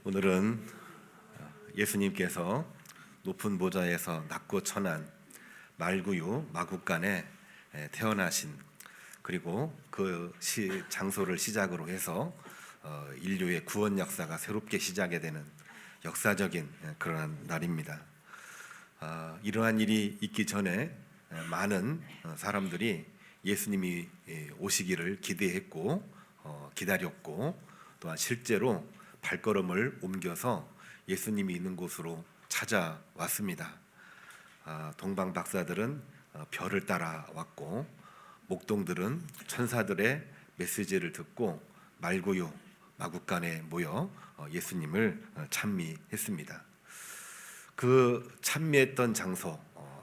오늘은 예수님께서 높은 보좌에서 낮고 천한 말구유 마구간에 태어나신, 그리고 그 장소를 시작으로 해서 인류의 구원 역사가 새롭게 시작이 되는 역사적인 그러한 날입니다. 이러한 일이 있기 전에 많은 사람들이 예수님이 오시기를 기대했고 기다렸고, 또한 실제로 발걸음을 옮겨서 예수님이 있는 곳으로 찾아왔습니다. 동방 박사들은 별을 따라왔고, 목동들은 천사들의 메시지를 듣고 말구유 마구간에 모여 예수님을 찬미했습니다. 그 찬미했던 장소,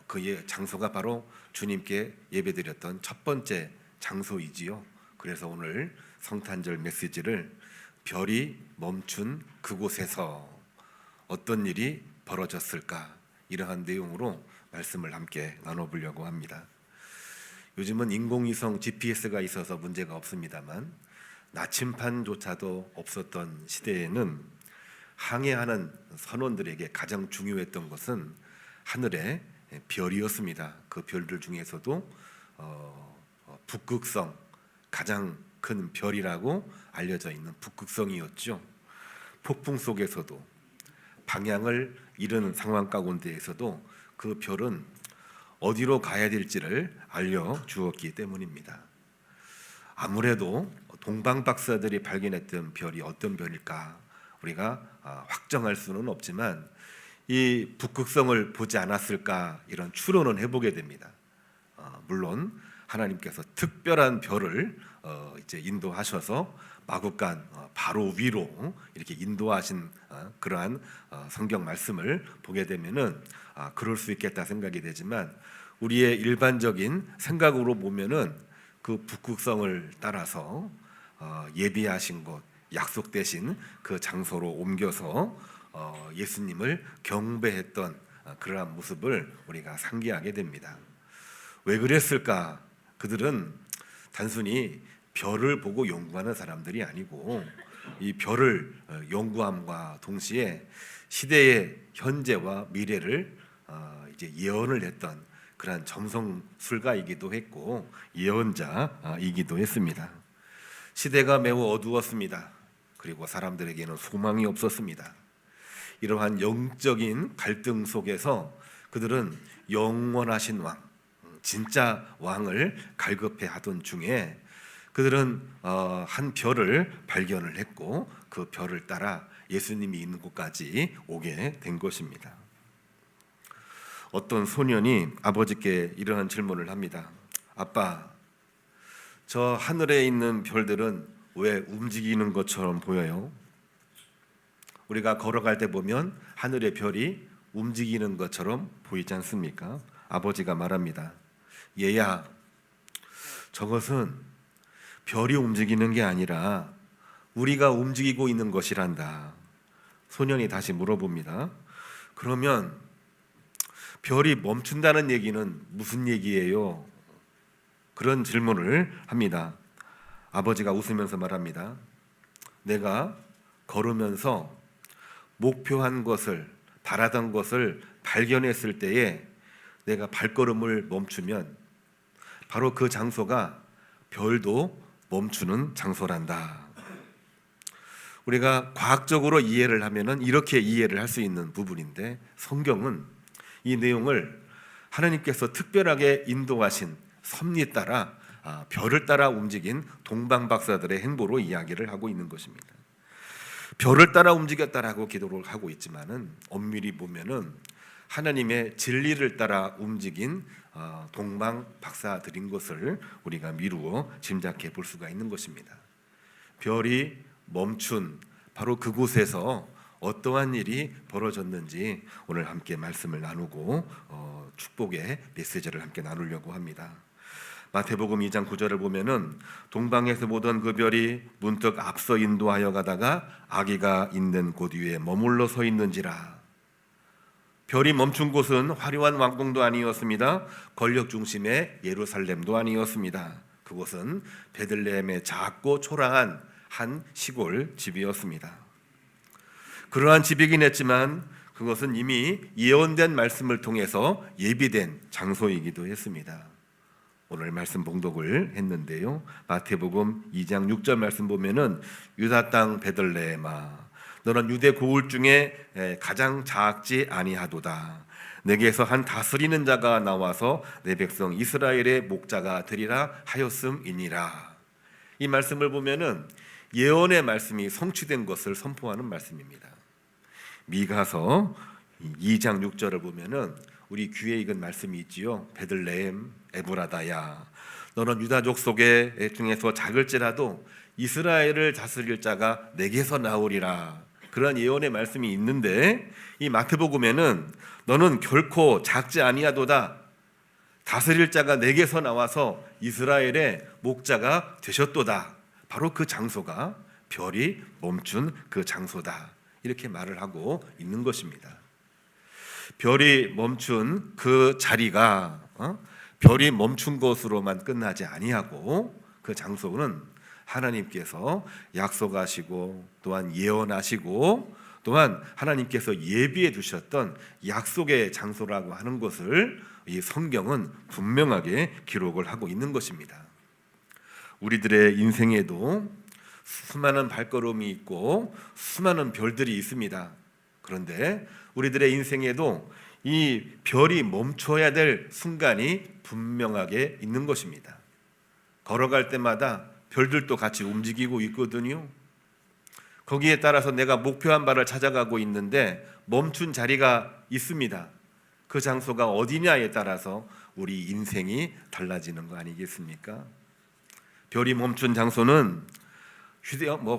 그 장소가 바로 주님께 예배드렸던 첫 번째 장소이지요. 그래서 오늘 성탄절 메시지를 별이 멈춘 그곳에서 어떤 일이 벌어졌을까, 이러한 내용으로 말씀을 함께 나눠보려고 합니다. 요즘은 인공위성 GPS가 있어서 문제가 없습니다만, 나침판조차도 없었던 시대에는 항해하는 선원들에게 가장 중요했던 것은 하늘의 별이었습니다. 그 별들 중에서도 북극성, 가장 큰 별이라고 알려져 있는 북극성이었죠. 폭풍 속에서도, 방향을 잃은 상황 가운데에서도 그 별은 어디로 가야 될지를 알려주었기 때문입니다. 아무래도 동방 박사들이 발견했던 별이 어떤 별일까 우리가 확정할 수는 없지만, 이 북극성을 보지 않았을까, 이런 추론은 해보게 됩니다. 물론 하나님께서 특별한 별을 이제 인도하셔서 마구간 바로 위로 이렇게 인도하신 그러한 성경 말씀을 보게 되면은 그럴 수 있겠다 생각이 되지만, 우리의 일반적인 생각으로 보면은 그 북극성을 따라서 예비하신 곳, 약속되신 그 장소로 옮겨서 예수님을 경배했던 그러한 모습을 우리가 상기하게 됩니다. 왜 그랬을까? 그들은 단순히 별을 보고 연구하는 사람들이 아니고, 이 별을 연구함과 동시에 시대의 현재와 미래를 이제 예언을 했던 그러한 점성술가이기도 했고 예언자이기도 했습니다. 시대가 매우 어두웠습니다. 그리고 사람들에게는 소망이 없었습니다. 이러한 영적인 갈등 속에서 그들은 영원하신 왕, 진짜 왕을 갈급해 하던 중에 그들은 한 별을 발견을 했고, 그 별을 따라 예수님이 있는 곳까지 오게 된 것입니다. 어떤 소년이 아버지께 이러한 질문을 합니다. 아빠, 저 하늘에 있는 별들은 왜 움직이는 것처럼 보여요? 우리가 걸어갈 때 보면 하늘의 별이 움직이는 것처럼 보이지 않습니까? 아버지가 말합니다. 얘야, 저것은 별이 움직이는 게 아니라 우리가 움직이고 있는 것이란다. 소년이 다시 물어봅니다. 그러면 별이 멈춘다는 얘기는 무슨 얘기예요? 그런 질문을 합니다. 아버지가 웃으면서 말합니다. 내가 걸으면서 목표한 것을, 바라던 것을 발견했을 때에 내가 발걸음을 멈추면 바로 그 장소가 별도 멈추는 장소란다. 우리가 과학적으로 이해를 하면은 이렇게 이해를 할 수 있는 부분인데, 성경은 이 내용을 하나님께서 특별하게 인도하신 섭리 따라 별을 따라 움직인 동방 박사들의 행보로 이야기를 하고 있는 것입니다. 별을 따라 움직였다라고 기도를 하고 있지만은 엄밀히 보면은 하나님의 진리를 따라 움직인 동방 박사들인 것을 우리가 미루어 짐작해 볼 수가 있는 것입니다. 별이 멈춘 바로 그곳에서 어떠한 일이 벌어졌는지 오늘 함께 말씀을 나누고 축복의 메시지를 함께 나누려고 합니다. 마태복음 2장 9절을 보면은 동방에서 보던 그 별이 문득 앞서 인도하여 가다가 아기가 있는 곳 위에 머물러 서 있는지라. 별이 멈춘 곳은 화려한 왕궁도 아니었습니다. 권력 중심의 예루살렘도 아니었습니다. 그곳은 베들레헴의 작고 초라한 한 시골 집이었습니다. 그러한 집이긴 했지만 그것은 이미 예언된 말씀을 통해서 예비된 장소이기도 했습니다. 오늘 말씀 봉독을 했는데요. 마태복음 2장 6절 말씀 보면은 유다 땅 베들레헴아 너는 유대 고을 중에 가장 작지 아니하도다. 내게서 한 다스리는 자가 나와서 내 백성 이스라엘의 목자가 되리라 하였음이니라. 이 말씀을 보면은 예언의 말씀이 성취된 것을 선포하는 말씀입니다. 미가서 2장 6절을 보면은 우리 귀에 익은 말씀이 있지요. 베들레헴 에브라다야 너는 유다족 속에 중에서 작을지라도 이스라엘을 다스릴 자가 내게서 나오리라. 그런 예언의 말씀이 있는데 이 마태복음에는 너는 결코 작지 아니하도다. 다스릴 자가 내게서 나와서 이스라엘의 목자가 되셨도다. 바로 그 장소가 별이 멈춘 그 장소다. 이렇게 말을 하고 있는 것입니다. 별이 멈춘 그 자리가 별이 멈춘 것으로만 끝나지 아니하고 그 장소는 하나님께서 약속하시고 또한 예언하시고 또한 하나님께서 예비해 두셨던 약속의 장소라고 하는 것을 이 성경은 분명하게 기록을 하고 있는 것입니다. 우리들의 인생에도 수많은 발걸음이 있고 수많은 별들이 있습니다. 그런데 우리들의 인생에도 이 별이 멈춰야 될 순간이 분명하게 있는 것입니다. 걸어갈 때마다 별들도 같이 움직이고 있거든요. 거기에 따라서 내가 목표한 바를 찾아가고 있는데 멈춘 자리가 있습니다. 그 장소가 어디냐에 따라서 우리 인생이 달라지는 거 아니겠습니까? 별이 멈춘 장소는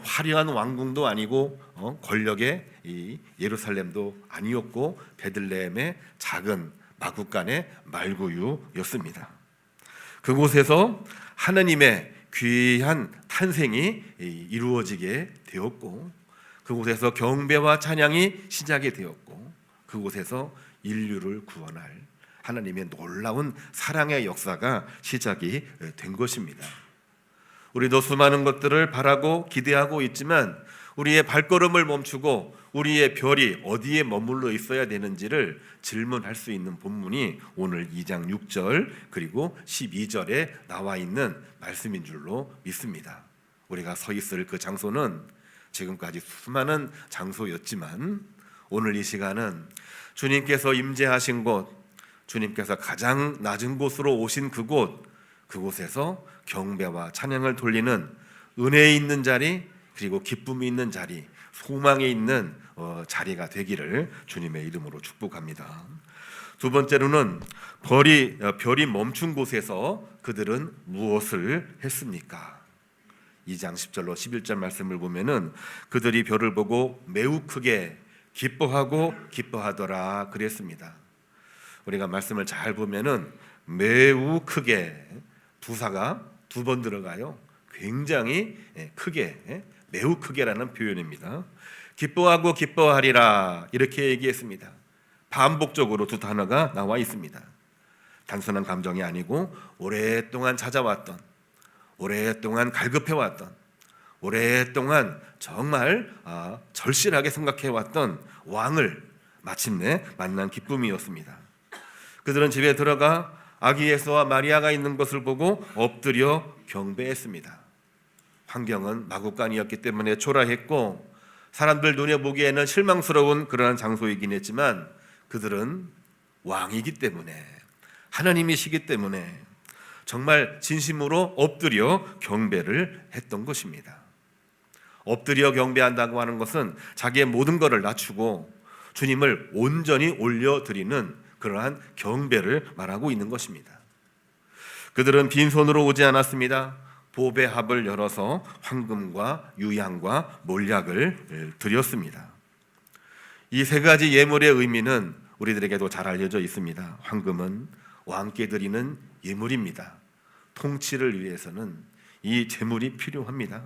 화려한 왕궁도 아니고 권력의 이 예루살렘도 아니었고 베들레헴의 작은 마구간의 말구유였습니다. 그곳에서 하나님의 귀한 탄생이 이루어지게 되었고 그곳에서 경배와 찬양이 시작이 되었고 그곳에서 인류를 구원할 하나님의 놀라운 사랑의 역사가 시작이 된 것입니다. 우리도 수많은 것들을 바라고 기대하고 있지만 우리의 발걸음을 멈추고 우리의 별이 어디에 머물러 있어야 되는지를 질문할 수 있는 본문이 오늘 2장 6절 그리고 12절에 나와 있는 말씀인 줄로 믿습니다. 우리가 서 있을 그 장소는 지금까지 수많은 장소였지만 오늘 이 시간은 주님께서 임재하신 곳, 주님께서 가장 낮은 곳으로 오신 그곳에서 경배와 찬양을 돌리는 은혜에 있는 자리 그리고 기쁨이 있는 자리, 소망이 있는 자리가 되기를 주님의 이름으로 축복합니다. 두 번째로는 별이 멈춘 곳에서 그들은 무엇을 했습니까? 2장 10절로 11절 말씀을 보면은 그들이 별을 보고 매우 크게 기뻐하더라 그랬습니다. 우리가 말씀을 잘 보면은 매우 크게 부사가 두 번 들어가요. 굉장히 크게 매우 크게라는 표현입니다. 기뻐하리라 이렇게 얘기했습니다. 반복적으로 두 단어가 나와 있습니다. 단순한 감정이 아니고 오랫동안 찾아왔던, 오랫동안 갈급해왔던, 오랫동안 정말 절실하게 생각해왔던 왕을 마침내 만난 기쁨이었습니다. 그들은 집에 들어가 아기 예수와 마리아가 있는 것을 보고 엎드려 경배했습니다. 환경은 마구간이었기 때문에 초라했고 사람들 눈에 보기에는 실망스러운 그러한 장소이긴 했지만 그들은 왕이기 때문에 하나님이시기 때문에 정말 진심으로 엎드려 경배를 했던 것입니다. 엎드려 경배한다고 하는 것은 자기의 모든 것을 낮추고 주님을 온전히 올려드리는 그러한 경배를 말하고 있는 것입니다. 그들은 빈손으로 오지 않았습니다. 보배 합을 열어서 황금과 유향과 몰약을 드렸습니다. 이 세 가지 예물의 의미는 우리들에게도 잘 알려져 있습니다. 황금은 왕께 드리는 예물입니다. 통치를 위해서는 이 제물이 필요합니다.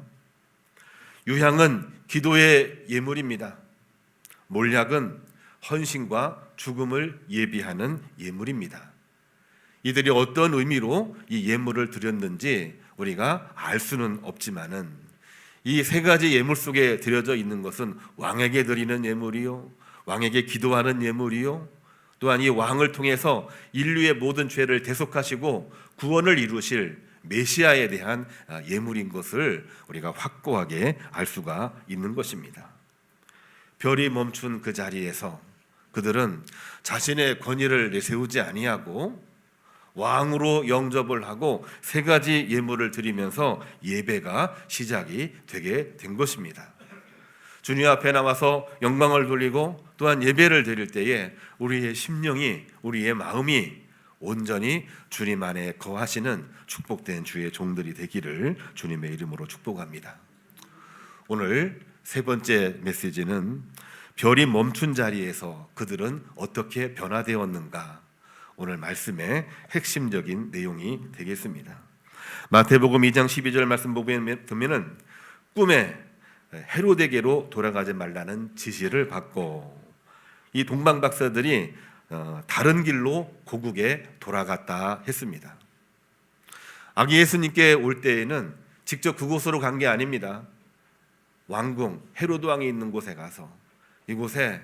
유향은 기도의 예물입니다. 몰약은 헌신과 죽음을 예비하는 예물입니다. 이들이 어떤 의미로 이 예물을 드렸는지 우리가 알 수는 없지만은 이 세 가지 예물 속에 드려져 있는 것은 왕에게 드리는 예물이요, 왕에게 기도하는 예물이요, 또한 이 왕을 통해서 인류의 모든 죄를 대속하시고 구원을 이루실 메시아에 대한 예물인 것을 우리가 확고하게 알 수가 있는 것입니다. 별이 멈춘 그 자리에서 그들은 자신의 권위를 내세우지 아니하고 왕으로 영접을 하고 세 가지 예물을 드리면서 예배가 시작이 되게 된 것입니다. 주님 앞에 나와서 영광을 돌리고 또한 예배를 드릴 때에 우리의 심령이, 우리의 마음이 온전히 주님 안에 거하시는 축복된 주의 종들이 되기를 주님의 이름으로 축복합니다. 오늘 세 번째 메시지는 별이 멈춘 자리에서 그들은 어떻게 변화되었는가, 오늘 말씀의 핵심적인 내용이 되겠습니다. 마태복음 2장 12절 말씀 보면은 꿈에 헤로데게로 돌아가지 말라는 지시를 받고 이 동방 박사들이 다른 길로 고국에 돌아갔다 했습니다. 아기 예수님께 올 때에는 직접 그곳으로 간 게 아닙니다. 왕궁 헤로드 왕이 있는 곳에 가서 이곳에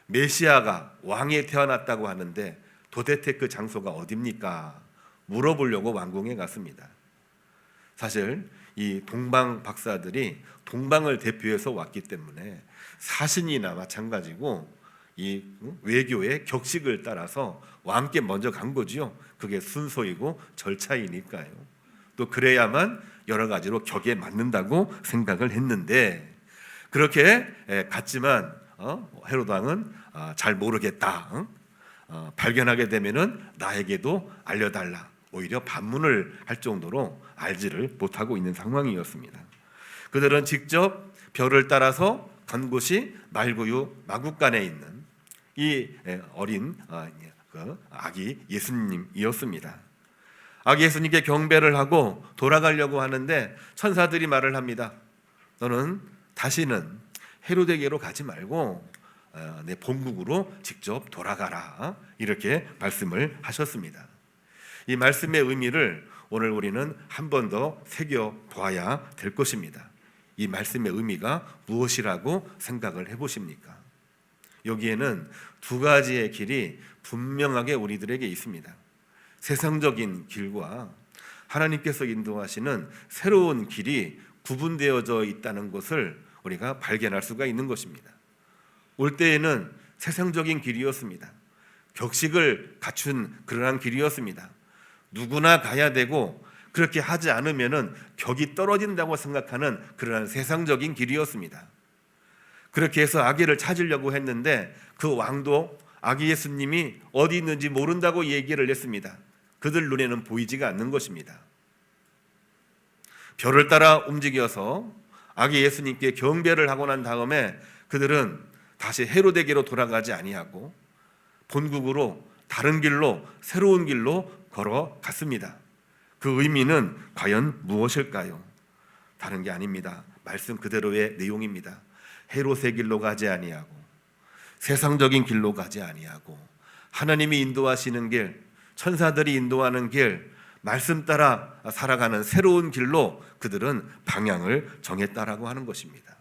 메시아가 왕이 태어났다고 하는데 도대체 그 장소가 어딥니까? 물어보려고 왕궁에 갔습니다. 사실 이 동방 박사들이 동방을 대표해서 왔기 때문에 사신이나 마찬가지고 이 외교의 격식을 따라서 왕께 먼저 간 거지요. 그게 순서이고 절차이니까요. 또 그래야만 여러 가지로 격에 맞는다고 생각을 했는데 그렇게 갔지만 헤로드 왕은 잘 모르겠다. 발견하게 되면은 나에게도 알려달라. 오히려 반문을 할 정도로 알지를 못하고 있는 상황이었습니다. 그들은 직접 별을 따라서 간 곳이 말구유 마국간에 있는 이 어린 아기 예수님이었습니다. 아기 예수님께 경배를 하고 돌아가려고 하는데 천사들이 말을 합니다. 너는 다시는 헤로데게로 가지 말고 내 본국으로 직접 돌아가라. 이렇게 말씀을 하셨습니다. 이 말씀의 의미를 오늘 우리는 한 번 더 새겨보아야 될 것입니다. 이 말씀의 의미가 무엇이라고 생각을 해보십니까? 여기에는 두 가지의 길이 분명하게 우리들에게 있습니다. 세상적인 길과 하나님께서 인도하시는 새로운 길이 구분되어져 있다는 것을 우리가 발견할 수가 있는 것입니다. 올 때에는 세상적인 길이었습니다. 격식을 갖춘 그러한 길이었습니다. 누구나 가야 되고 그렇게 하지 않으면은 격이 떨어진다고 생각하는 그러한 세상적인 길이었습니다. 그렇게 해서 아기를 찾으려고 했는데 그 왕도 아기 예수님이 어디 있는지 모른다고 얘기를 했습니다. 그들 눈에는 보이지가 않는 것입니다. 별을 따라 움직여서 아기 예수님께 경배를 하고 난 다음에 그들은 다시 헤로데게로 돌아가지 아니하고 본국으로 다른 길로 새로운 길로 걸어갔습니다. 그 의미는 과연 무엇일까요? 다른 게 아닙니다. 말씀 그대로의 내용입니다. 헤롯의 길로 가지 아니하고 세상적인 길로 가지 아니하고 하나님이 인도하시는 길, 천사들이 인도하는 길, 말씀 따라 살아가는 새로운 길로 그들은 방향을 정했다라고 하는 것입니다.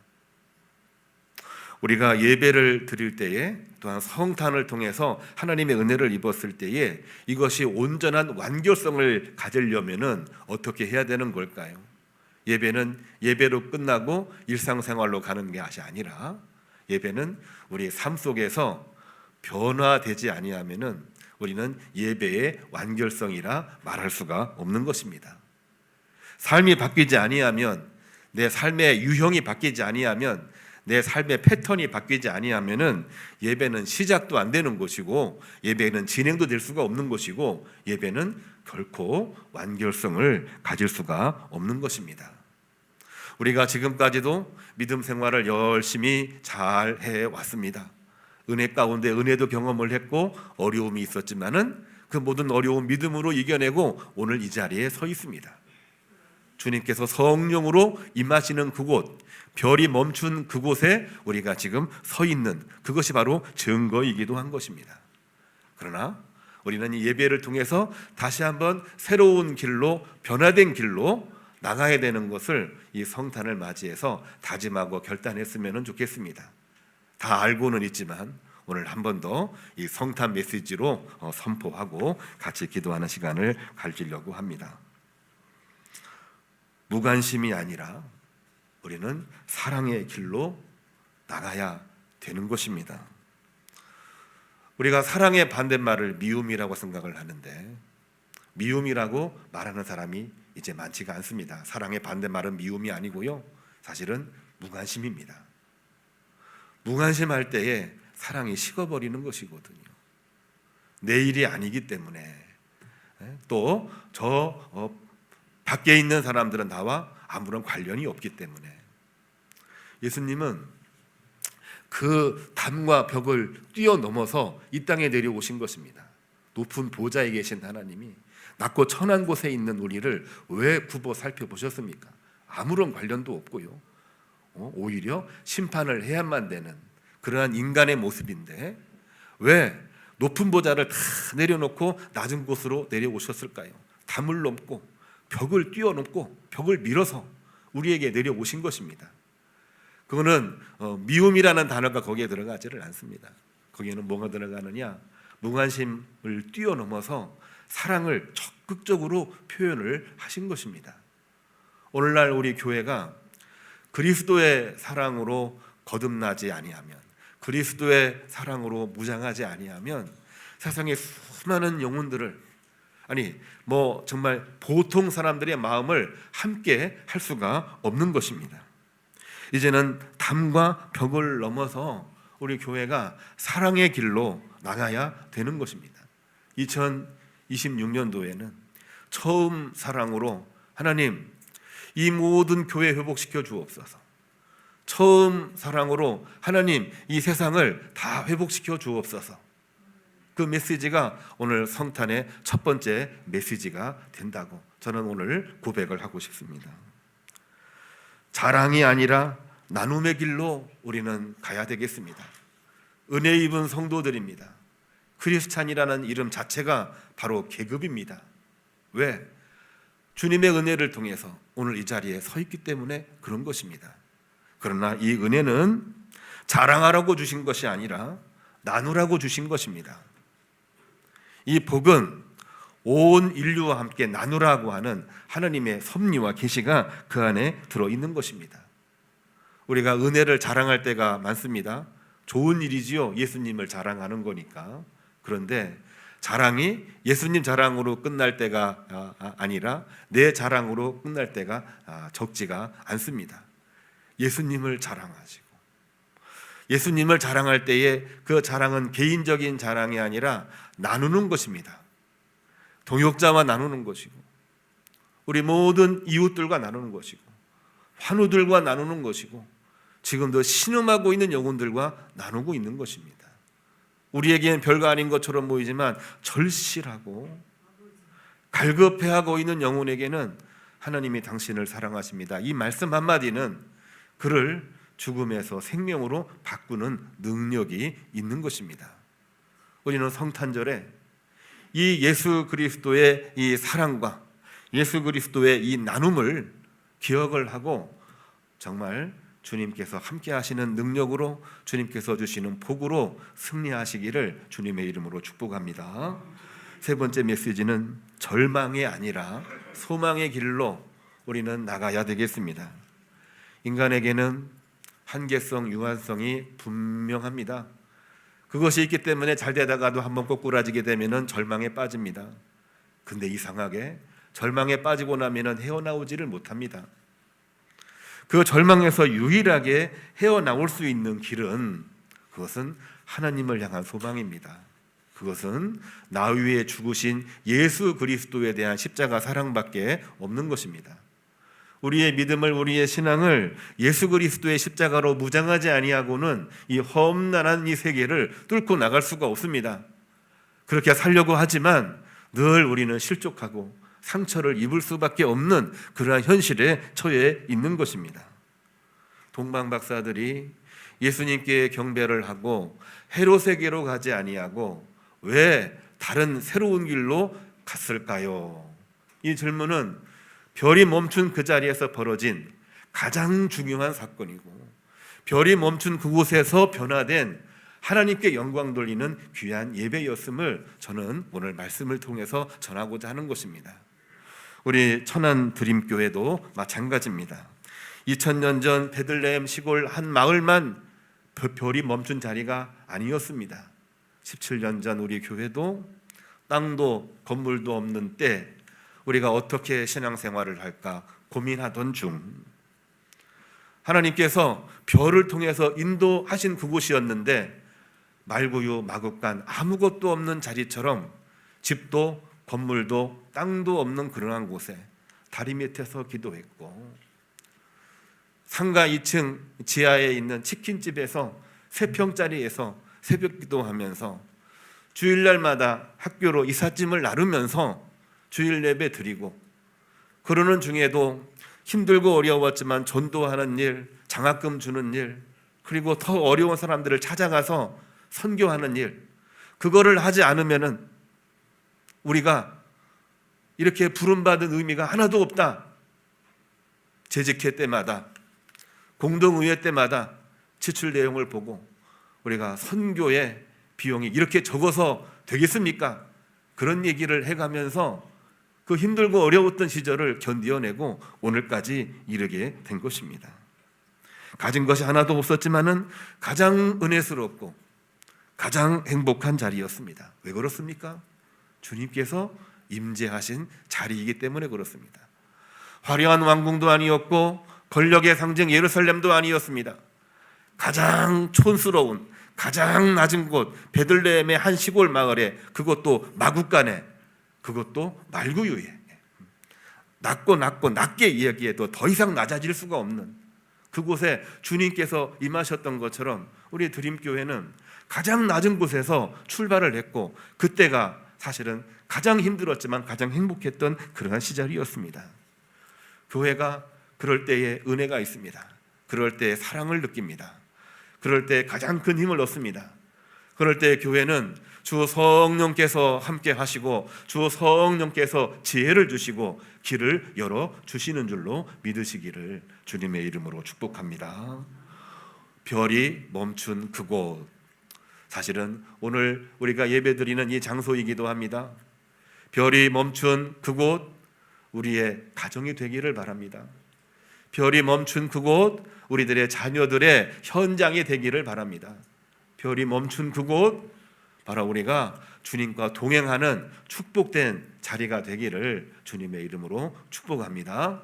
우리가 예배를 드릴 때에 또한 성탄을 통해서 하나님의 은혜를 입었을 때에 이것이 온전한 완결성을 가지려면은 어떻게 해야 되는 걸까요? 예배는 예배로 끝나고 일상생활로 가는 것이 아니라 예배는 우리 삶 속에서 변화되지 아니하면은 우리는 예배의 완결성이라 말할 수가 없는 것입니다. 삶이 바뀌지 아니하면, 내 삶의 유형이 바뀌지 아니하면, 내 삶의 패턴이 바뀌지 아니하면은 예배는 시작도 안 되는 것이고 예배는 진행도 될 수가 없는 것이고 예배는 결코 완결성을 가질 수가 없는 것입니다. 우리가 지금까지도 믿음 생활을 열심히 잘 해왔습니다. 은혜 가운데 은혜도 경험을 했고 어려움이 있었지만은 그 모든 어려움 믿음으로 이겨내고 오늘 이 자리에 서 있습니다. 주님께서 성령으로 임하시는 그곳, 별이 멈춘 그곳에 우리가 지금 서 있는 그것이 바로 증거이기도 한 것입니다. 그러나 우리는 이 예배를 통해서 다시 한번 새로운 길로, 변화된 길로 나가야 되는 것을 이 성탄을 맞이해서 다짐하고 결단했으면 좋겠습니다. 다 알고는 있지만 오늘 한 번 더 이 성탄 메시지로 선포하고 같이 기도하는 시간을 가지려고 합니다. 무관심이 아니라 우리는 사랑의 길로 나가야 되는 것입니다. 우리가 사랑의 반대말을 미움이라고 생각을 하는데 미움이라고 말하는 사람이 이제 많지가 않습니다. 사랑의 반대말은 미움이 아니고요, 사실은 무관심입니다. 무관심할 때에 사랑이 식어버리는 것이거든요. 내 일이 아니기 때문에, 또 저 밖에 있는 사람들은 나와 아무런 관련이 없기 때문에. 예수님은 그 담과 벽을 뛰어넘어서 이 땅에 내려오신 것입니다. 높은 보좌에 계신 하나님이 낮고 천한 곳에 있는 우리를 왜 굽어 살펴보셨습니까? 아무런 관련도 없고요, 오히려 심판을 해야만 되는 그러한 인간의 모습인데 왜 높은 보좌를 다 내려놓고 낮은 곳으로 내려오셨을까요? 담을 넘고 벽을 뛰어넘고 벽을 밀어서 우리에게 내려오신 것입니다. 그거는 미움이라는 단어가 거기에 들어가지를 않습니다. 거기에는 뭐가 들어가느냐? 무관심을 뛰어넘어서 사랑을 적극적으로 표현을 하신 것입니다. 오늘날 우리 교회가 그리스도의 사랑으로 거듭나지 아니하면, 그리스도의 사랑으로 무장하지 아니하면 세상의 수많은 영혼들을, 아니 정말 보통 사람들의 마음을 함께 할 수가 없는 것입니다. 이제는 담과 벽을 넘어서 우리 교회가 사랑의 길로 나가야 되는 것입니다. 2026년도에는 처음 사랑으로 하나님 이 모든 교회 회복시켜 주옵소서. 처음 사랑으로 하나님 이 세상을 다 회복시켜 주옵소서. 그 메시지가 오늘 성탄의 첫 번째 메시지가 된다고 저는 오늘 고백을 하고 싶습니다. 자랑이 아니라 나눔의 길로 우리는 가야 되겠습니다. 은혜 입은 성도들입니다. 크리스찬이라는 이름 자체가 바로 계급입니다. 왜? 주님의 은혜를 통해서 오늘 이 자리에 서 있기 때문에 그런 것입니다. 그러나 이 은혜는 자랑하라고 주신 것이 아니라 나누라고 주신 것입니다. 이 복은 온 인류와 함께 나누라고 하는 하나님의 섭리와 계시가 그 안에 들어있는 것입니다. 우리가 은혜를 자랑할 때가 많습니다. 좋은 일이지요, 예수님을 자랑하는 거니까. 그런데 자랑이 예수님 자랑으로 끝날 때가 아니라 내 자랑으로 끝날 때가 적지가 않습니다. 예수님을 자랑하시고, 예수님을 자랑할 때에 그 자랑은 개인적인 자랑이 아니라 나누는 것입니다. 동역자와 나누는 것이고, 우리 모든 이웃들과 나누는 것이고, 환우들과 나누는 것이고, 지금도 신음하고 있는 영혼들과 나누고 있는 것입니다. 우리에게는 별거 아닌 것처럼 보이지만 절실하고 갈급해하고 있는 영혼에게는 하나님이 당신을 사랑하십니다. 이 말씀 한마디는 그를 죽음에서 생명으로 바꾸는 능력이 있는 것입니다. 우리는 성탄절에 이 예수 그리스도의 이 사랑과 예수 그리스도의 이 나눔을 기억을 하고 정말 주님께서 함께 하시는 능력으로, 주님께서 주시는 복으로 승리하시기를 주님의 이름으로 축복합니다. 세 번째 메시지는 절망이 아니라 소망의 길로 우리는 나가야 되겠습니다. 인간에게는 한계성, 유한성이 분명합니다. 그것이 있기 때문에 잘 되다가도 한번 꼬꾸라지게 되면 절망에 빠집니다. 근데 이상하게 절망에 빠지고 나면 헤어나오지를 못합니다. 그 절망에서 유일하게 헤어나올 수 있는 길은, 그것은 하나님을 향한 소망입니다. 그것은 나 위에 죽으신 예수 그리스도에 대한 십자가 사랑밖에 없는 것입니다. 우리의 믿음을, 우리의 신앙을 예수 그리스도의 십자가로 무장하지 아니하고는 이 험난한 이 세계를 뚫고 나갈 수가 없습니다. 그렇게 살려고 하지만 늘 우리는 실족하고 상처를 입을 수밖에 없는 그러한 현실에 처해 있는 것입니다. 동방 박사들이 예수님께 경배를 하고 헤롯에게로 가지 아니하고 왜 다른 새로운 길로 갔을까요? 이 질문은 별이 멈춘 그 자리에서 벌어진 가장 중요한 사건이고, 별이 멈춘 그곳에서 변화된 하나님께 영광 돌리는 귀한 예배였음을 저는 오늘 말씀을 통해서 전하고자 하는 것입니다. 우리 천안 드림교회도 마찬가지입니다. 2000년 전 베들레헴 시골 한 마을만 별이 멈춘 자리가 아니었습니다. 17년 전 우리 교회도 땅도 건물도 없는 때 우리가 어떻게 신앙생활을 할까 고민하던 중 하나님께서 별을 통해서 인도하신 그곳이었는데 말구유 마구간 아무것도 없는 자리처럼 집도 건물도 땅도 없는 그러한 곳에 다리 밑에서 기도했고, 상가 2층 지하에 있는 치킨집에서 3평짜리에서 새벽 기도하면서 주일날마다 학교로 이삿짐을 나르면서 주일 예배 드리고, 그러는 중에도 힘들고 어려웠지만 전도하는 일, 장학금 주는 일, 그리고 더 어려운 사람들을 찾아가서 선교하는 일, 그거를 하지 않으면은 우리가 이렇게 부름받은 의미가 하나도 없다. 재직회 때마다, 공동의회 때마다 지출 내용을 보고 우리가 선교의 비용이 이렇게 적어서 되겠습니까? 그런 얘기를 해가면서 그 힘들고 어려웠던 시절을 견디어내고 오늘까지 이르게 된 것입니다. 가진 것이 하나도 없었지만은 가장 은혜스럽고 가장 행복한 자리였습니다. 왜 그렇습니까? 주님께서 임재하신 자리이기 때문에 그렇습니다. 화려한 왕궁도 아니었고 권력의 상징 예루살렘도 아니었습니다. 가장 촌스러운 가장 낮은 곳 베들레헴의 한 시골 마을에, 그것도 마구간에, 그것도 말구유에, 낮고 낮게 이야기해도 더 이상 낮아질 수가 없는 그곳에 주님께서 임하셨던 것처럼 우리 드림교회는 가장 낮은 곳에서 출발을 했고, 그때가 사실은 가장 힘들었지만 가장 행복했던 그러한 시절이었습니다. 교회가 그럴 때에 은혜가 있습니다. 그럴 때에 사랑을 느낍니다. 그럴 때 가장 큰 힘을 얻습니다. 그럴 때 교회는 주 성령께서 함께 하시고 주 성령께서 지혜를 주시고 길을 열어 주시는 줄로 믿으시기를 주님의 이름으로 축복합니다. 별이 멈춘 그곳, 사실은 오늘 우리가 예배드리는 이 장소이기도 합니다. 별이 멈춘 그곳, 우리의 가정이 되기를 바랍니다. 별이 멈춘 그곳, 우리들의 자녀들의 현장이 되기를 바랍니다. 별이 멈춘 그곳, 바로 우리가 주님과 동행하는 축복된 자리가 되기를 주님의 이름으로 축복합니다.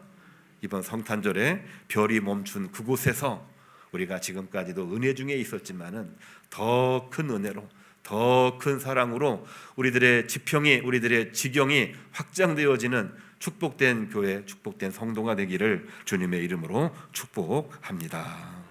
이번 성탄절에 별이 멈춘 그곳에서 우리가 지금까지도 은혜 중에 있었지만은 더 큰 은혜로, 더 큰 사랑으로 우리들의 지평이, 우리들의 지경이 확장되어지는 축복된 교회, 축복된 성도가 되기를 주님의 이름으로 축복합니다.